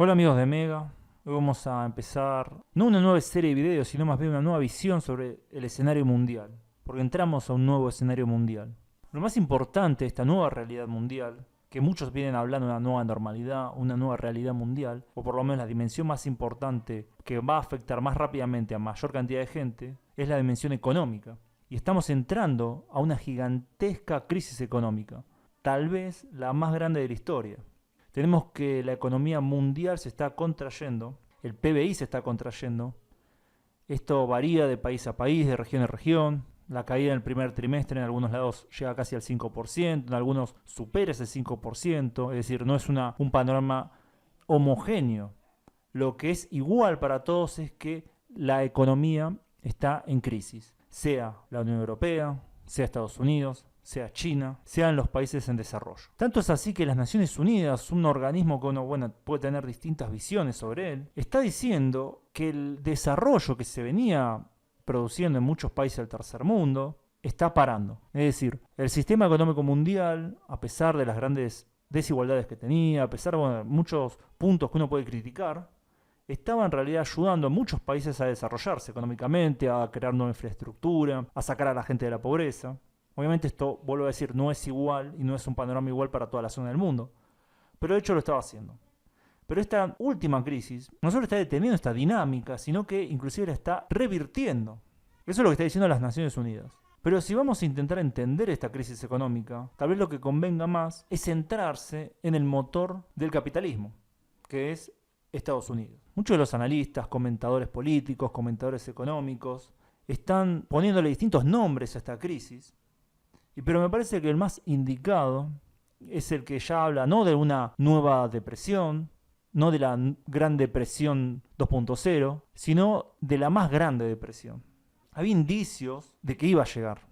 Hola amigos de Mega, hoy vamos a empezar no una nueva serie de videos, sino más bien una nueva visión sobre el escenario mundial, porque entramos a un nuevo escenario mundial. Lo más importante de esta nueva realidad mundial, que muchos vienen hablando de una nueva normalidad, una nueva realidad mundial, o por lo menos la dimensión más importante que va a afectar más rápidamente a mayor cantidad de gente, es la dimensión económica. Y estamos entrando a una gigantesca crisis económica, tal vez la más grande de la historia. Tenemos que la economía mundial se está contrayendo, el PBI se está contrayendo. Esto varía de país a país, de región a región. La caída en el primer trimestre en algunos lados llega casi al 5%, en algunos supera ese 5%, es decir, no es un panorama homogéneo. Lo que es igual para todos es que la economía está en crisis, sea la Unión Europea, sea Estados Unidos, sea China, sean los países en desarrollo. Tanto es así que las Naciones Unidas, un organismo que uno puede tener distintas visiones sobre él, está diciendo que el desarrollo que se venía produciendo en muchos países del tercer mundo está parando. Es decir, el sistema económico mundial, a pesar de las grandes desigualdades que tenía, a pesar de muchos puntos que uno puede criticar, estaba en realidad ayudando a muchos países a desarrollarse económicamente, a crear nueva infraestructura, a sacar a la gente de la pobreza. Obviamente esto, vuelvo a decir, no es igual y no es un panorama igual para toda la zona del mundo. Pero de hecho lo estaba haciendo. Pero esta última crisis no solo está deteniendo esta dinámica, sino que inclusive la está revirtiendo. Eso es lo que está diciendo las Naciones Unidas. Pero si vamos a intentar entender esta crisis económica, tal vez lo que convenga más es centrarse en el motor del capitalismo, que es Estados Unidos. Muchos de los analistas, comentadores políticos, comentadores económicos, están poniéndole distintos nombres a esta crisis. Pero me parece que el más indicado es el que ya habla no de una nueva depresión, no de la Gran Depresión 2.0, sino de la más grande depresión. Había indicios de que iba a llegar.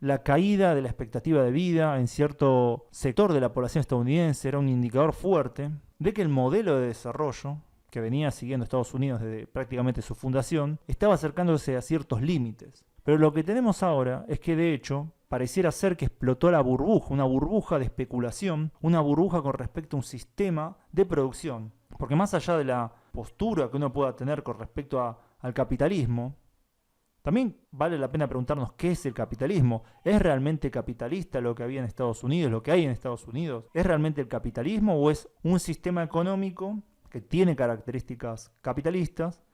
La caída de la expectativa de vida en cierto sector de la población estadounidense era un indicador fuerte de que el modelo de desarrollo que venía siguiendo Estados Unidos desde prácticamente su fundación estaba acercándose a ciertos límites. Pero lo que tenemos ahora es que de hecho pareciera ser que explotó la burbuja, una burbuja de especulación, una burbuja con respecto a un sistema de producción. Porque más allá de la postura que uno pueda tener con respecto al capitalismo, también vale la pena preguntarnos qué es el capitalismo. ¿Es realmente capitalista lo que había en Estados Unidos, lo que hay en Estados Unidos? ¿Es realmente el capitalismo o es un sistema económico que tiene características capitalistas,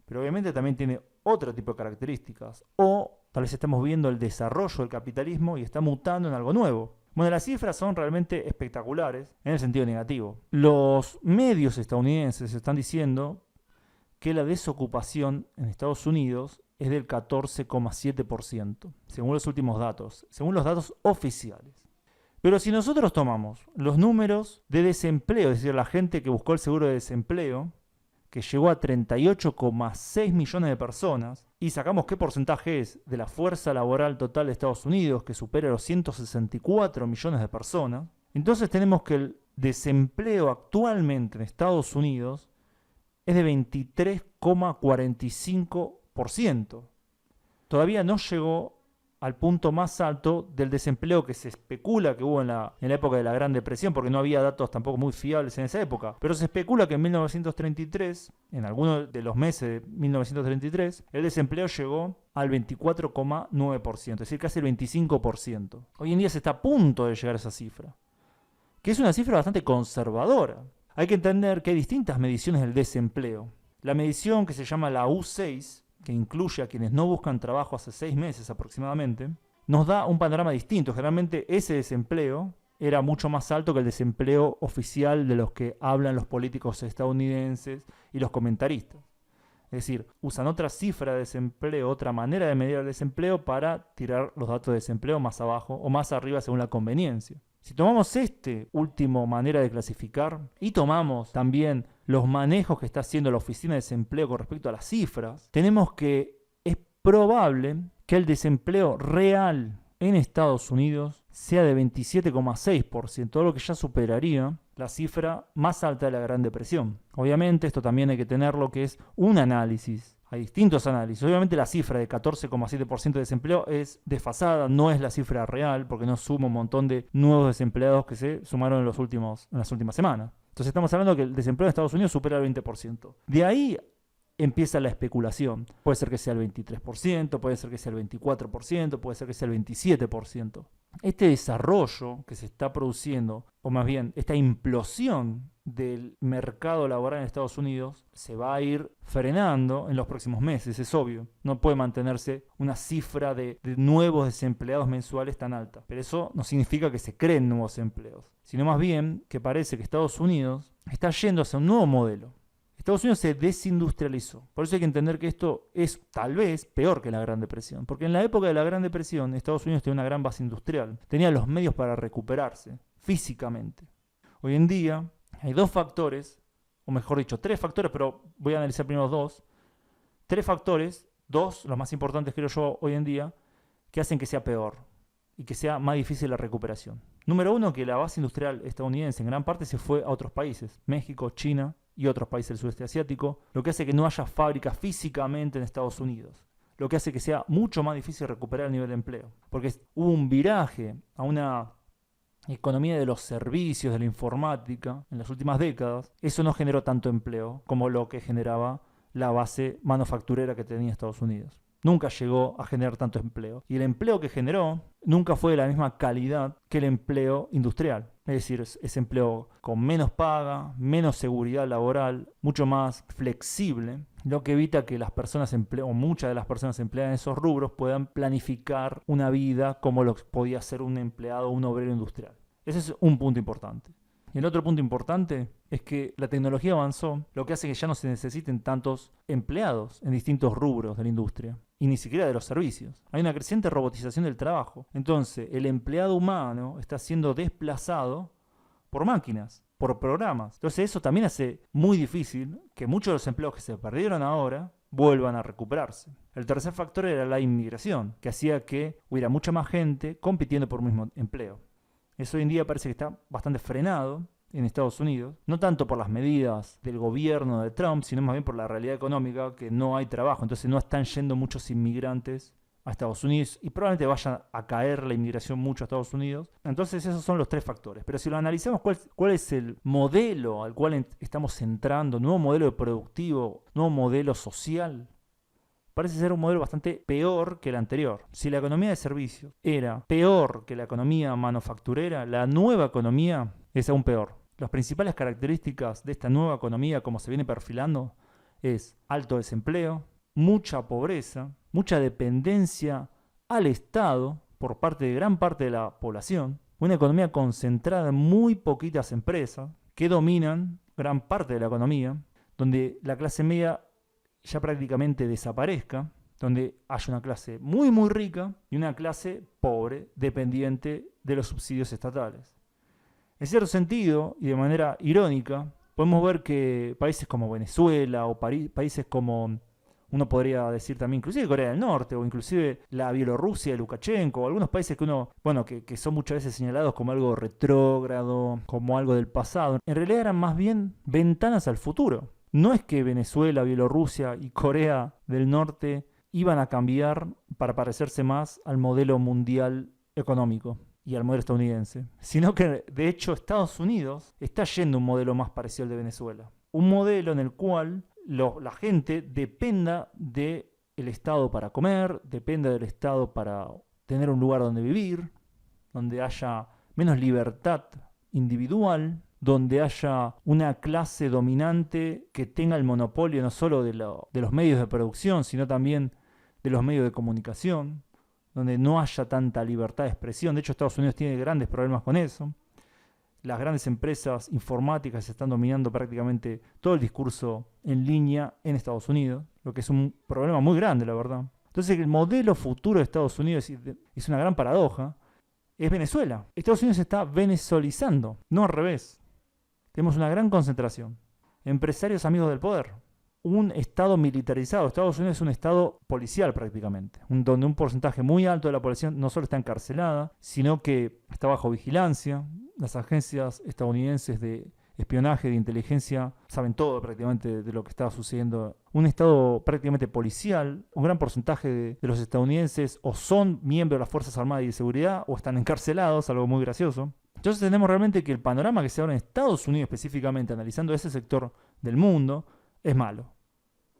pero obviamente también tiene otro tipo de características? O tal vez estamos viendo el desarrollo del capitalismo y está mutando en algo nuevo. Bueno, las cifras son realmente espectaculares en el sentido negativo. Los medios estadounidenses están diciendo que la desocupación en Estados Unidos es del 14,7%, según los últimos datos, según los datos oficiales. Pero si nosotros tomamos los números de desempleo, es decir, la gente que buscó el seguro de desempleo, que llegó a 38,6 millones de personas, y sacamos qué porcentaje es de la fuerza laboral total de Estados Unidos, que supera los 164 millones de personas, entonces tenemos que el desempleo actualmente en Estados Unidos es de 23,45%. Todavía no llegó al punto más alto del desempleo que se especula que hubo en la época de la Gran Depresión, porque no había datos tampoco muy fiables en esa época. Pero se especula que en 1933, en algunos de los meses de 1933, el desempleo llegó al 24,9%, es decir, casi el 25%. Hoy en día se está a punto de llegar a esa cifra, que es una cifra bastante conservadora. Hay que entender que hay distintas mediciones del desempleo. La medición que se llama la U6, que incluye a quienes no buscan trabajo hace 6 meses aproximadamente, nos da un panorama distinto. Generalmente ese desempleo era mucho más alto que el desempleo oficial de los que hablan los políticos estadounidenses y los comentaristas. Es decir, usan otra cifra de desempleo, otra manera de medir el desempleo para tirar los datos de desempleo más abajo o más arriba según la conveniencia. Si tomamos este último manera de clasificar y tomamos también los manejos que está haciendo la Oficina de Desempleo con respecto a las cifras, tenemos que es probable que el desempleo real en Estados Unidos sea de 27,6%, lo que ya superaría la cifra más alta de la Gran Depresión. Obviamente esto también hay que tener lo que es un análisis. Hay distintos análisis. Obviamente la cifra de 14,7% de desempleo es desfasada, no es la cifra real, porque no suma un montón de nuevos desempleados que se sumaron en las últimas semanas. Entonces estamos hablando que el desempleo en Estados Unidos supera el 20%. De ahí empieza la especulación. Puede ser que sea el 23%, puede ser que sea el 24%, puede ser que sea el 27%. Este desarrollo que se está produciendo, o más bien esta implosión del mercado laboral en Estados Unidos, se va a ir frenando en los próximos meses, es obvio. No puede mantenerse una cifra de nuevos desempleados mensuales tan alta. Pero eso no significa que se creen nuevos empleos, sino más bien que parece que Estados Unidos está yendo hacia un nuevo modelo. Estados Unidos se desindustrializó. Por eso hay que entender que esto es tal vez peor que la Gran Depresión. Porque en la época de la Gran Depresión, Estados Unidos tenía una gran base industrial. Tenía los medios para recuperarse físicamente. Hoy en día hay dos factores, o mejor dicho, tres factores, pero voy a analizar primero dos. Tres factores, dos, los más importantes creo yo hoy en día, que hacen que sea peor y que sea más difícil la recuperación. Número uno, que la base industrial estadounidense en gran parte se fue a otros países. México, China y otros países del sudeste asiático, lo que hace que no haya fábricas físicamente en Estados Unidos, lo que hace que sea mucho más difícil recuperar el nivel de empleo, porque hubo un viraje a una economía de los servicios, de la informática, en las últimas décadas. Eso no generó tanto empleo como lo que generaba la base manufacturera que tenía Estados Unidos. Nunca llegó a generar tanto empleo. Y el empleo que generó nunca fue de la misma calidad que el empleo industrial. Es decir, es empleo con menos paga, menos seguridad laboral, mucho más flexible, lo que evita que las personas o muchas de las personas empleadas en esos rubros puedan planificar una vida como lo podía hacer un empleado o un obrero industrial. Ese es un punto importante. Y el otro punto importante es que la tecnología avanzó, lo que hace que ya no se necesiten tantos empleados en distintos rubros de la industria, y ni siquiera de los servicios. Hay una creciente robotización del trabajo. Entonces, el empleado humano está siendo desplazado por máquinas, por programas. Entonces, eso también hace muy difícil que muchos de los empleos que se perdieron ahora vuelvan a recuperarse. El tercer factor era la inmigración, que hacía que hubiera mucha más gente compitiendo por un mismo empleo. Eso hoy en día parece que está bastante frenado en Estados Unidos, no tanto por las medidas del gobierno de Trump, sino más bien por la realidad económica, que no hay trabajo, entonces no están yendo muchos inmigrantes a Estados Unidos y probablemente vaya a caer la inmigración mucho a Estados Unidos. Entonces esos son los tres factores. Pero si lo analizamos, ¿cuál es el modelo al cual estamos entrando? ¿Nuevo modelo productivo? ¿Nuevo modelo social? Parece ser un modelo bastante peor que el anterior. Si la economía de servicios era peor que la economía manufacturera, la nueva economía es aún peor. Las principales características de esta nueva economía, como se viene perfilando, es alto desempleo, mucha pobreza, mucha dependencia al Estado por parte de gran parte de la población, una economía concentrada en muy poquitas empresas que dominan gran parte de la economía, donde la clase media ya prácticamente desaparezca, donde haya una clase muy muy rica y una clase pobre dependiente de los subsidios estatales. En cierto sentido, y de manera irónica, podemos ver que países como Venezuela o países como, uno podría decir también, inclusive Corea del Norte o inclusive la Bielorrusia de Lukashenko, algunos países que son muchas veces señalados como algo retrógrado, como algo del pasado, en realidad eran más bien ventanas al futuro. No es que Venezuela, Bielorrusia y Corea del Norte iban a cambiar para parecerse más al modelo mundial económico y al modelo estadounidense, sino que de hecho Estados Unidos está yendo a un modelo más parecido al de Venezuela. Un modelo en el cual la gente dependa del Estado para comer, dependa del Estado para tener un lugar donde vivir, donde haya menos libertad individual, donde haya una clase dominante que tenga el monopolio no solo de los medios de producción, sino también de los medios de comunicación, donde no haya tanta libertad de expresión. De hecho, Estados Unidos tiene grandes problemas con eso. Las grandes empresas informáticas están dominando prácticamente todo el discurso en línea en Estados Unidos, lo que es un problema muy grande, la verdad. Entonces, el modelo futuro de Estados Unidos es una gran paradoja. Es Venezuela. Estados Unidos se está venezolizando, no al revés. Tenemos una gran concentración. Empresarios amigos del poder. Un Estado militarizado. Estados Unidos es un Estado policial prácticamente, donde un porcentaje muy alto de la población no solo está encarcelada, sino que está bajo vigilancia. Las agencias estadounidenses de espionaje, de inteligencia, saben todo prácticamente de lo que está sucediendo. Un Estado prácticamente policial. Un gran porcentaje de los estadounidenses o son miembros de las Fuerzas Armadas y de Seguridad o están encarcelados, algo muy gracioso. Entonces tenemos realmente que el panorama que se abre en Estados Unidos específicamente, analizando ese sector del mundo, es malo.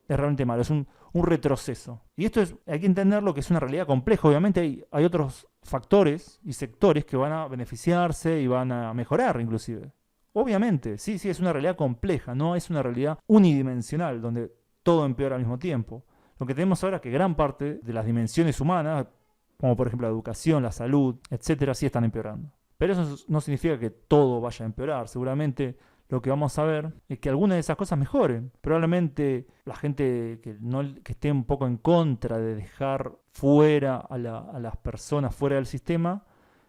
Es realmente malo, es un retroceso. Y esto hay que entenderlo que es una realidad compleja. Obviamente hay otros factores y sectores que van a beneficiarse y van a mejorar inclusive. Obviamente, sí, es una realidad compleja, no es una realidad unidimensional donde todo empeora al mismo tiempo. Lo que tenemos ahora es que gran parte de las dimensiones humanas, como por ejemplo la educación, la salud, etcétera, sí están empeorando. Pero eso no significa que todo vaya a empeorar. Seguramente lo que vamos a ver es que algunas de esas cosas mejoren. Probablemente la gente que esté un poco en contra de dejar fuera a las personas fuera del sistema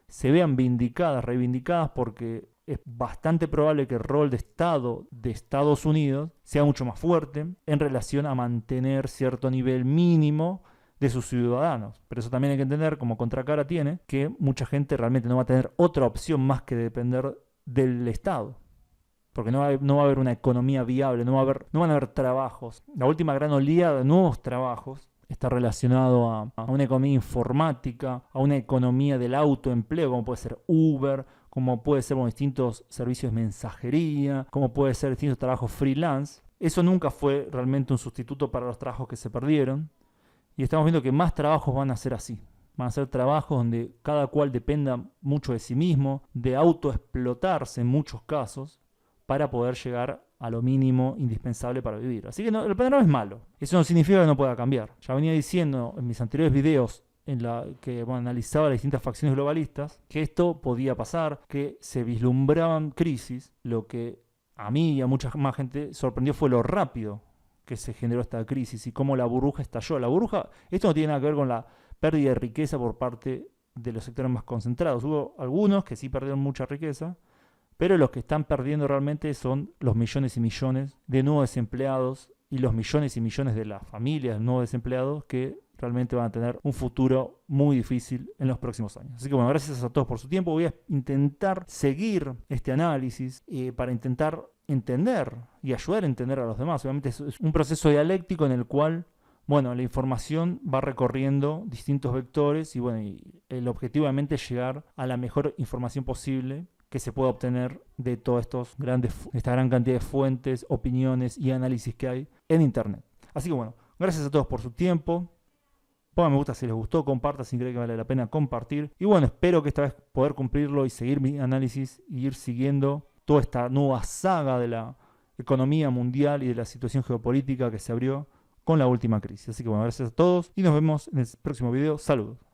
se vean reivindicadas, porque es bastante probable que el rol de Estado de Estados Unidos sea mucho más fuerte en relación a mantener cierto nivel mínimo de sus ciudadanos. Pero eso también hay que entender, como contracara tiene, que mucha gente realmente no va a tener otra opción más que depender del Estado. Porque no va a haber una economía viable, no van a haber trabajos. La última gran oleada de nuevos trabajos está relacionado a una economía informática, a una economía del autoempleo, como puede ser Uber, como puede ser distintos servicios de mensajería, como puede ser distintos trabajos freelance. Eso nunca fue realmente un sustituto para los trabajos que se perdieron. Y estamos viendo que más trabajos van a ser así. Van a ser trabajos donde cada cual dependa mucho de sí mismo, de autoexplotarse en muchos casos, para poder llegar a lo mínimo indispensable para vivir. Así que el panorama es malo. Eso no significa que no pueda cambiar. Ya venía diciendo en mis anteriores videos en la que analizaba las distintas facciones globalistas que esto podía pasar, que se vislumbraban crisis. Lo que a mí y a mucha más gente sorprendió fue lo rápido que se generó esta crisis y cómo la burbuja estalló. Esto no tiene nada que ver con la pérdida de riqueza por parte de los sectores más concentrados. Hubo algunos que sí perdieron mucha riqueza, pero los que están perdiendo realmente son los millones y millones de nuevos desempleados y los millones y millones de las familias de nuevos desempleados que realmente van a tener un futuro muy difícil en los próximos años. Así que bueno, gracias a todos por su tiempo. Voy a intentar seguir este análisis para intentar entender y ayudar a entender a los demás. Obviamente es un proceso dialéctico en el cual, bueno, la información va recorriendo distintos vectores y el objetivo obviamente es llegar a la mejor información posible que se pueda obtener de todas esta gran cantidad de fuentes, opiniones y análisis que hay en Internet. Así que bueno, gracias a todos por su tiempo. Pongan me gusta si les gustó, compartan si creen que vale la pena compartir. Y bueno, espero que esta vez poder cumplirlo y seguir mi análisis y ir siguiendo toda esta nueva saga de la economía mundial y de la situación geopolítica que se abrió con la última crisis. Así que bueno, gracias a todos y nos vemos en el próximo video. Saludos.